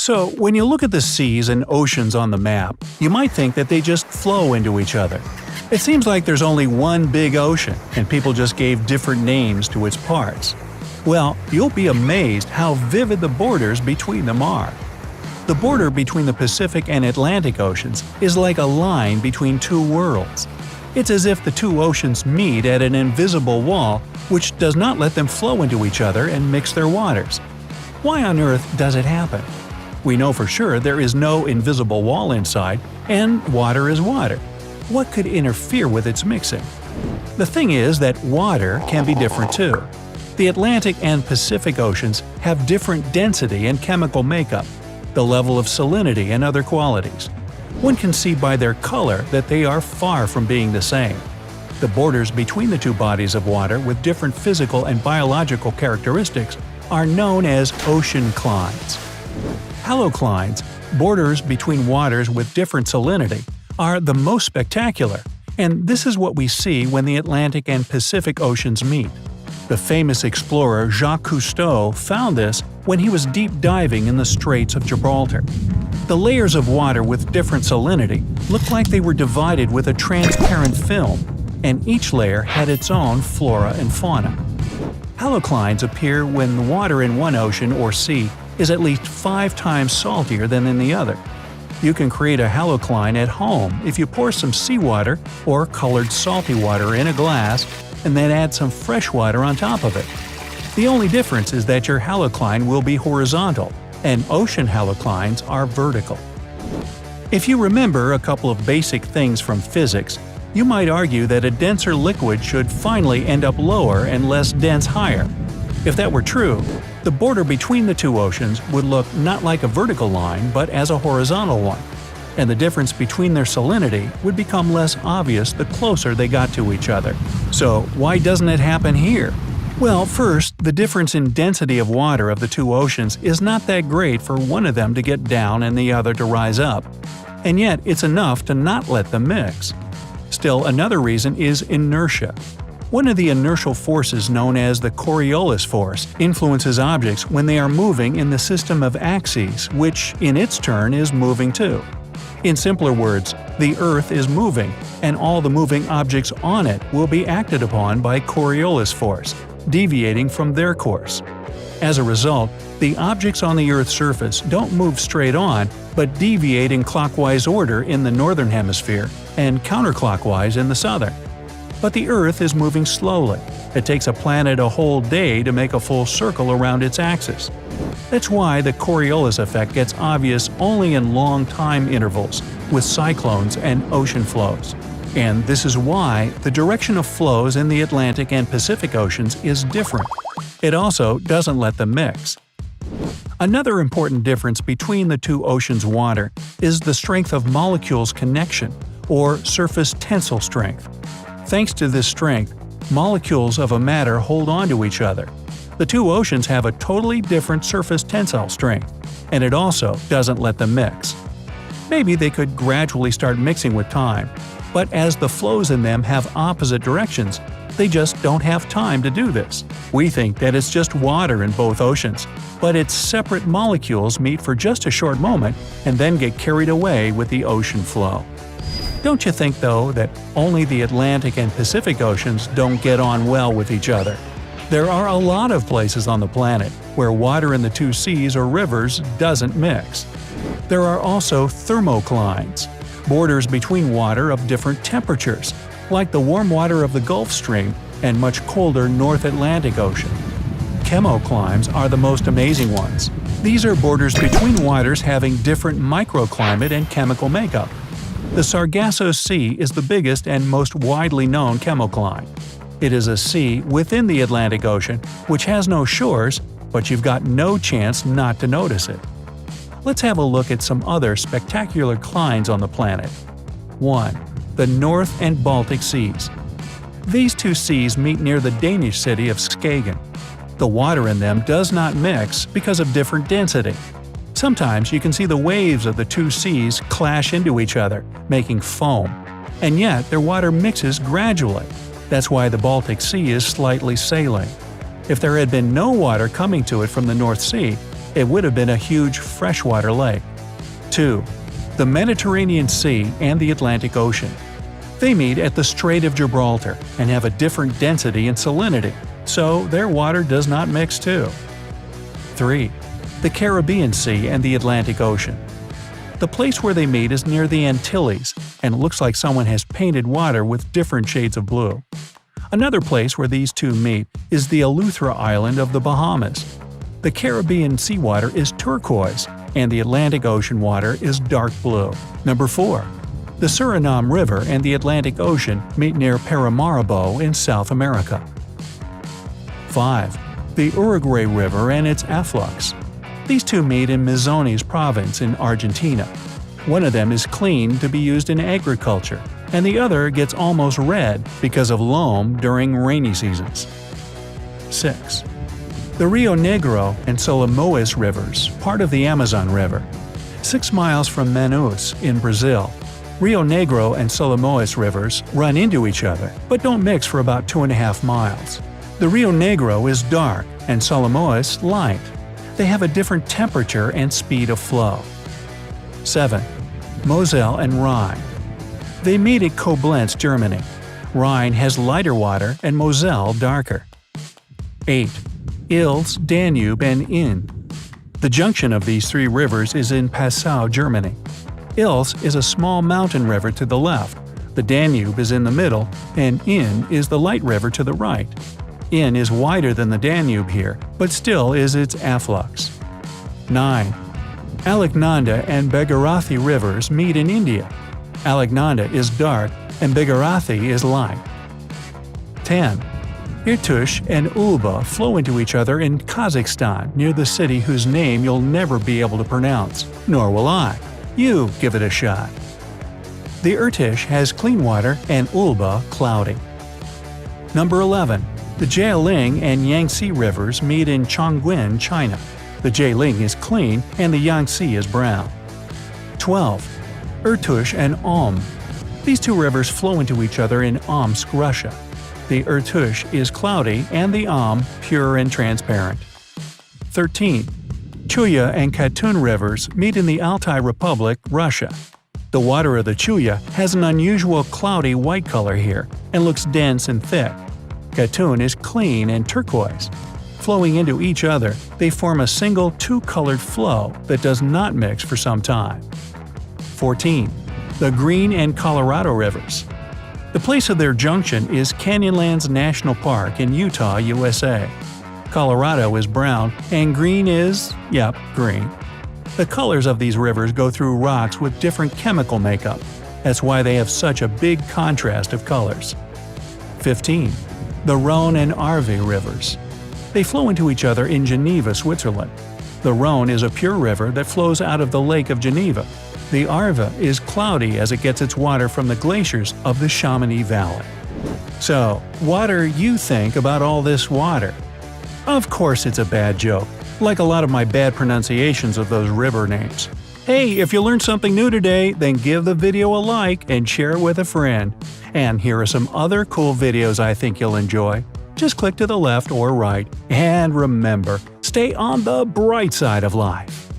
So, when you look at the seas and oceans on the map, you might think that they just flow into each other. It seems like there's only one big ocean, and people just gave different names to its parts. Well, you'll be amazed how vivid the borders between them are. The border between the Pacific and Atlantic Oceans is like a line between two worlds. It's as if the two oceans meet at an invisible wall which does not let them flow into each other and mix their waters. Why on earth does it happen? We know for sure there is no invisible wall inside, and water is water. What could interfere with its mixing? The thing is that water can be different too. The Atlantic and Pacific Oceans have different density and chemical makeup, the level of salinity and other qualities. One can see by their color that they are far from being the same. The borders between the two bodies of water with different physical and biological characteristics are known as oceanclines. Haloclines, borders between waters with different salinity, are the most spectacular, and this is what we see when the Atlantic and Pacific Oceans meet. The famous explorer Jacques Cousteau found this when he was deep diving in the Straits of Gibraltar. The layers of water with different salinity looked like they were divided with a transparent film, and each layer had its own flora and fauna. Haloclines appear when the water in one ocean or sea is at least 5 times saltier than in the other. You can create a halocline at home if you pour some seawater or colored salty water in a glass and then add some fresh water on top of it. The only difference is that your halocline will be horizontal, and ocean haloclines are vertical. If you remember a couple of basic things from physics, you might argue that a denser liquid should finally end up lower and less dense higher. If that were true, the border between the two oceans would look not like a vertical line but as a horizontal one, and the difference between their salinity would become less obvious the closer they got to each other. So why doesn't it happen here? Well, first, the difference in density of water of the two oceans is not that great for one of them to get down and the other to rise up. And yet, it's enough to not let them mix. Still, another reason is inertia. One of the inertial forces known as the Coriolis force influences objects when they are moving in the system of axes, which, in its turn, is moving too. In simpler words, the Earth is moving, and all the moving objects on it will be acted upon by Coriolis force, deviating from their course. As a result, the objects on the Earth's surface don't move straight on, but deviate in clockwise order in the northern hemisphere and counterclockwise in the southern. But the Earth is moving slowly. It takes a planet a whole day to make a full circle around its axis. That's why the Coriolis effect gets obvious only in long time intervals, with cyclones and ocean flows. And this is why the direction of flows in the Atlantic and Pacific Oceans is different. It also doesn't let them mix. Another important difference between the two oceans' water is the strength of molecules' connection, or surface tensile strength. Thanks to this strength, molecules of a matter hold on to each other. The two oceans have a totally different surface tensile strength, and it also doesn't let them mix. Maybe they could gradually start mixing with time, but as the flows in them have opposite directions, they just don't have time to do this. We think that it's just water in both oceans, but its separate molecules meet for just a short moment and then get carried away with the ocean flow. Don't you think, though, that only the Atlantic and Pacific Oceans don't get on well with each other? There are a lot of places on the planet where water in the two seas or rivers doesn't mix. There are also thermoclines, borders between water of different temperatures, like the warm water of the Gulf Stream and much colder North Atlantic Ocean. Chemoclimes are the most amazing ones. These are borders between waters having different microclimate and chemical makeup. The Sargasso Sea is the biggest and most widely known chemocline. It is a sea within the Atlantic Ocean which has no shores, but you've got no chance not to notice it. Let's have a look at some other spectacular clines on the planet. 1. The North and Baltic Seas. These two seas meet near the Danish city of Skagen. The water in them does not mix because of different density. Sometimes you can see the waves of the two seas clash into each other, making foam. And yet their water mixes gradually. That's why the Baltic Sea is slightly saline. If there had been no water coming to it from the North Sea, It would have been a huge freshwater lake. 2. The Mediterranean Sea and the Atlantic Ocean. They meet at the Strait of Gibraltar and have a different density and salinity, so their water does not mix too. 3. The Caribbean Sea and the Atlantic Ocean. The place where they meet is near the Antilles, and it looks like someone has painted water with different shades of blue. Another place where these two meet is the Eleuthera Island of the Bahamas. The Caribbean seawater is turquoise, and the Atlantic Ocean water is dark blue. Number 4. The Suriname River and the Atlantic Ocean meet near Paramaribo in South America. 5. The Uruguay River and its afflux. These two meet in Misiones province in Argentina. One of them is clean to be used in agriculture, and the other gets almost red because of loam during rainy seasons. 6. The Rio Negro and Solimões rivers, part of the Amazon River. 6 miles from Manaus in Brazil, Rio Negro and Solimões rivers run into each other, but don't mix for about 2.5 miles. The Rio Negro is dark and Solimões light. They have a different temperature and speed of flow. 7. Moselle and Rhine. They meet at Koblenz, Germany. Rhine has lighter water and Moselle darker. 8. Ilz, Danube, and Inn. The junction of these 3 rivers is in Passau, Germany. Ilz is a small mountain river to the left, the Danube is in the middle, and Inn is the light river to the right. Inn is wider than the Danube here, but still is its afflux. 9. Alaknanda and Bhagirathi rivers meet in India. Alaknanda is dark and Bhagirathi is light. 10. Irtush and Ulba flow into each other in Kazakhstan near the city whose name you'll never be able to pronounce, nor will I. You give it a shot. The Irtysh has clean water and Ulba cloudy. Number 11. The Jialing and Yangtze rivers meet in Chongqing, China. The Jialing is clean and the Yangtze is brown. 12. Irtysh and Om. These 2 rivers flow into each other in Omsk, Russia. The Irtysh is cloudy and the Om pure and transparent. 13. Chuya and Katun rivers meet in the Altai Republic, Russia. The water of the Chuya has an unusual cloudy white color here and looks dense and thick. Katun is clean and turquoise. Flowing into each other, they form a single 2-colored flow that does not mix for some time. 14. The Green and Colorado rivers. The place of their junction is Canyonlands National Park in Utah, USA. Colorado is brown and green is, green. The colors of these rivers go through rocks with different chemical makeup. That's why they have such a big contrast of colors. 15. The Rhone and Arve rivers. They flow into each other in Geneva, Switzerland. The Rhone is a pure river that flows out of the Lake of Geneva. The Arve is cloudy as it gets its water from the glaciers of the Chamonix Valley. So, what do you think about all this water? Of course it's a bad joke, like a lot of my bad pronunciations of those river names. Hey, if you learned something new today, then give the video a like and share it with a friend. And here are some other cool videos I think you'll enjoy. Just click to the left or right, and remember, stay on the bright side of life.